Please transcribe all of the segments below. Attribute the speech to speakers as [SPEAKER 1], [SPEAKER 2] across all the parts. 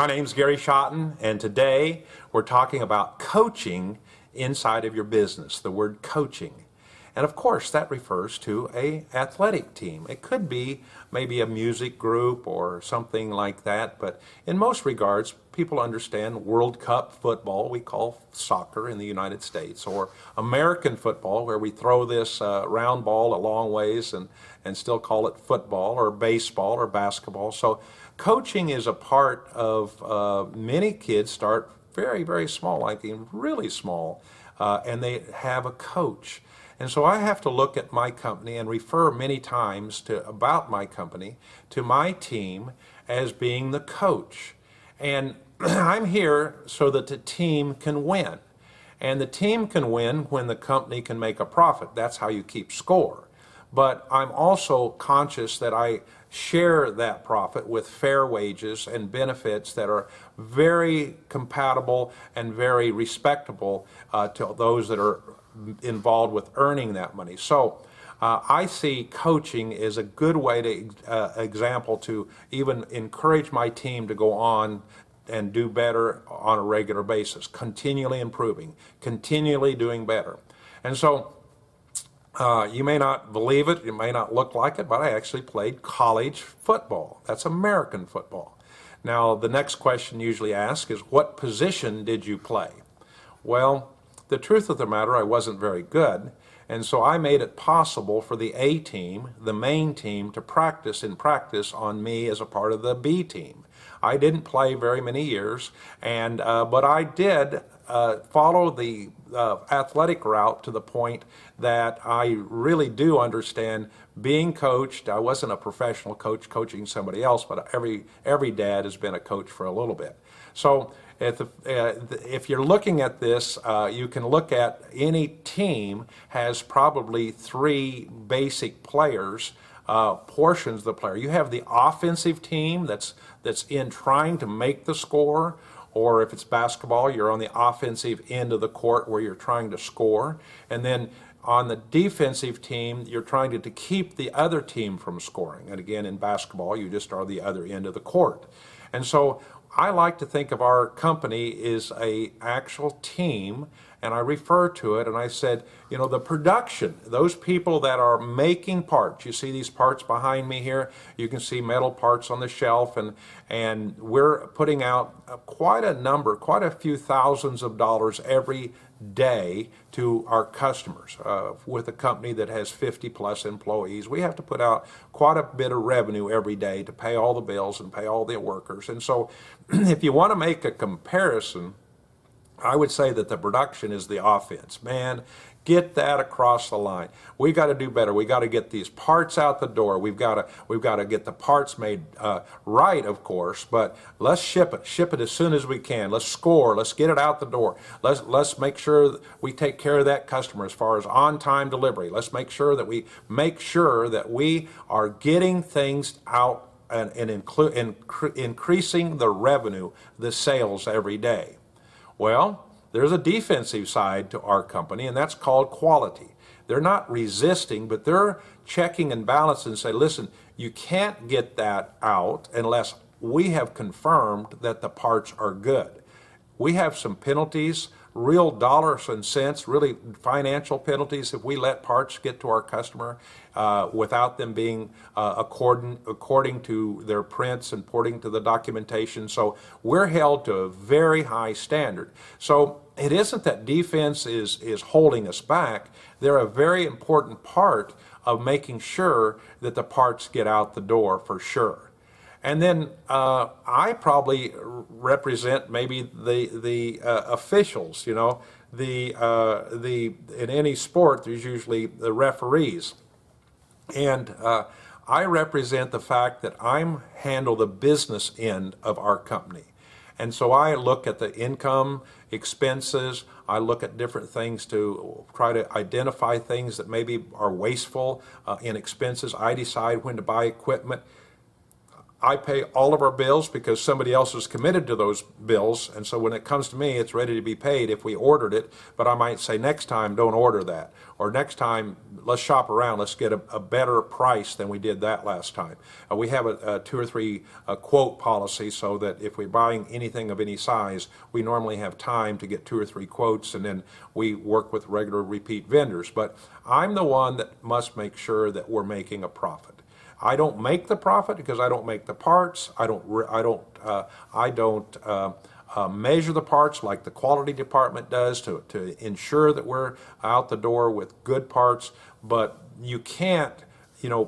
[SPEAKER 1] My name's Gary Schotten, and today we're talking about coaching inside of your business, the word coaching. And of course, that refers to an athletic team. It could be maybe a music group or something like that, but in most regards, people understand World Cup football, we call soccer in the United States, or American football, where we throw this round ball a long ways and still call it football, or baseball, or basketball. So coaching is a part of many kids start very, very small, like really small, and they have a coach. And so I have to look at my company and refer many times about my company to my team as being the coach. And I'm here so that the team can win. And the team can win when the company can make a profit. That's how you keep score. But I'm also conscious that I share that profit with fair wages and benefits that are very compatible and very respectable to those that are involved with earning that money. So I see coaching as a good way to example to even encourage my team to go on and do better on a regular basis, continually improving, continually doing better. And so you may not believe it, it may not look like it, but I actually played college football. That's American football. Now, the next question usually asked is, what position did you play? Well, the truth of the matter, I wasn't very good, and so I made it possible for the A team, the main team, to practice on me as a part of the B team. I didn't play very many years, and but I did follow the athletic route to the point that I really do understand being coached. I wasn't a professional coach coaching somebody else, but every dad has been a coach for a little bit. So if you're looking at this, you can look at any team has probably three basic players, portions of the player. You have the offensive team that's in trying to make the score, or if it's basketball, you're on the offensive end of the court where you're trying to score. And then on the defensive team, you're trying to keep the other team from scoring. And again, in basketball, you just are the other end of the court. And so I like to think of our company as an actual team, and I refer to it and I said, you know, the production, those people that are making parts, you see these parts behind me here, you can see metal parts on the shelf, and we're putting out quite a few thousands of dollars every day to our customers. With a company that has 50 plus employees, we have to put out quite a bit of revenue every day to pay all the bills and pay all the workers. And so if you want to make a comparison, I would say that the production is the offense. Man, get that across the line. We got to do better. We got to get these parts out the door. We've got to get the parts made right, of course, but let's ship it as soon as we can. Let's score. Let's get it out the door. Let's make sure that we take care of that customer as far as on-time delivery. Let's make sure that we are getting things out and increasing the revenue, the sales every day. Well, there's a defensive side to our company, and that's called quality. They're not resisting, but they're checking and balancing and say, listen, you can't get that out unless we have confirmed that the parts are good. We have some penalties, real dollars and cents, really financial penalties if we let parts get to our customer without them being according to their prints and according to the documentation. So we're held to a very high standard. So it isn't that defense is holding us back. They're a very important part of making sure that the parts get out the door for sure. And then I probably represent maybe the officials. You know, in any sport there's usually the referees, and I represent the fact that I handle the business end of our company. And so I look at the income, expenses, I look at different things to try to identify things that maybe are wasteful in expenses. I decide when to buy equipment. I pay all of our bills because somebody else is committed to those bills, and so when it comes to me, it's ready to be paid if we ordered it, but I might say next time don't order that, or next time let's shop around, let's get a better price than we did that last time. We have a 2 or 3 quote policy so that if we're buying anything of any size, we normally have time to get 2 or 3 quotes, and then we work with regular repeat vendors. But I'm the one that must make sure that we're making a profit. I don't make the profit because I don't make the parts. I don't measure the parts like the quality department does to ensure that we're out the door with good parts. But you can't,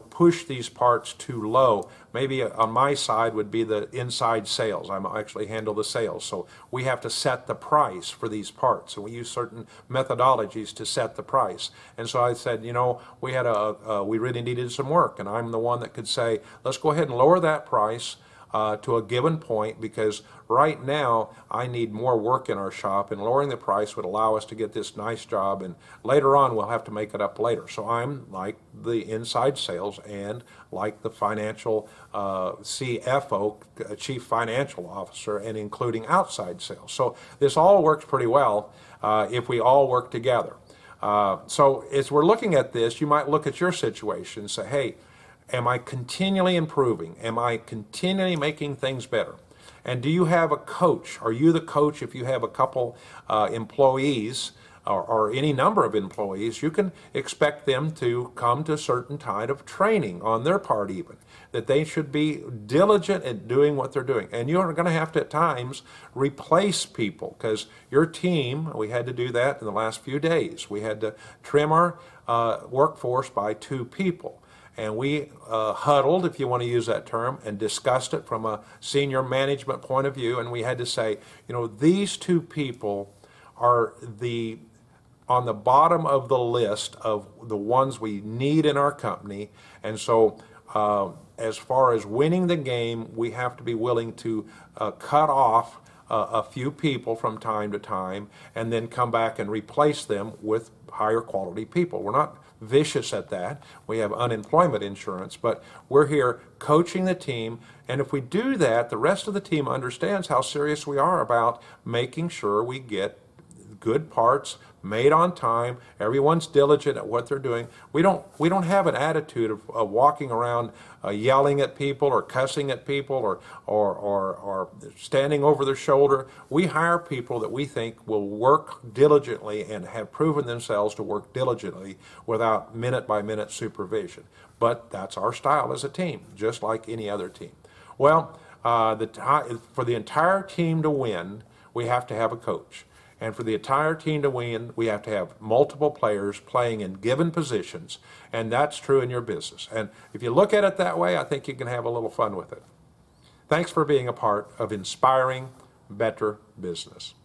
[SPEAKER 1] push these parts too low. Maybe on my side would be the inside sales. I actually handle the sales. So we have to set the price for these parts, and we use certain methodologies to set the price. And so I said, we really needed some work, and I'm the one that could say, let's go ahead and lower that price to a given point, because right now I need more work in our shop, and lowering the price would allow us to get this nice job, and later on we'll have to make it up later. So I'm like the inside sales and like the financial CFO, Chief Financial Officer, and including outside sales. So this all works pretty well if we all work together. So as we're looking at this, you might look at your situation and say, hey, am I continually improving? Am I continually making things better? And do you have a coach? Are you the coach? If you have a couple employees or any number of employees, you can expect them to come to a certain kind of training on their part even, that they should be diligent at doing what they're doing. And you're going to have to at times replace people, because your team, we had to do that in the last few days. We had to trim our workforce by 2 people. And we huddled, if you want to use that term, and discussed it from a senior management point of view. And we had to say, these 2 people are on the bottom of the list of the ones we need in our company. And so as far as winning the game, we have to be willing to cut off a few people from time to time and then come back and replace them with higher quality people. We're not vicious at that. We have unemployment insurance, but we're here coaching the team, and if we do that, the rest of the team understands how serious we are about making sure we get good parts made on time. Everyone's diligent at what they're doing. We don't have an attitude of walking around yelling at people or cussing at people or standing over their shoulder. We hire people that we think will work diligently and have proven themselves to work diligently without minute-by-minute supervision. But that's our style as a team, just like any other team. Well, for the entire team to win, we have to have a coach. And for the entire team to win, we have to have multiple players playing in given positions, and that's true in your business. And if you look at it that way, I think you can have a little fun with it. Thanks for being a part of Inspiring Better Business.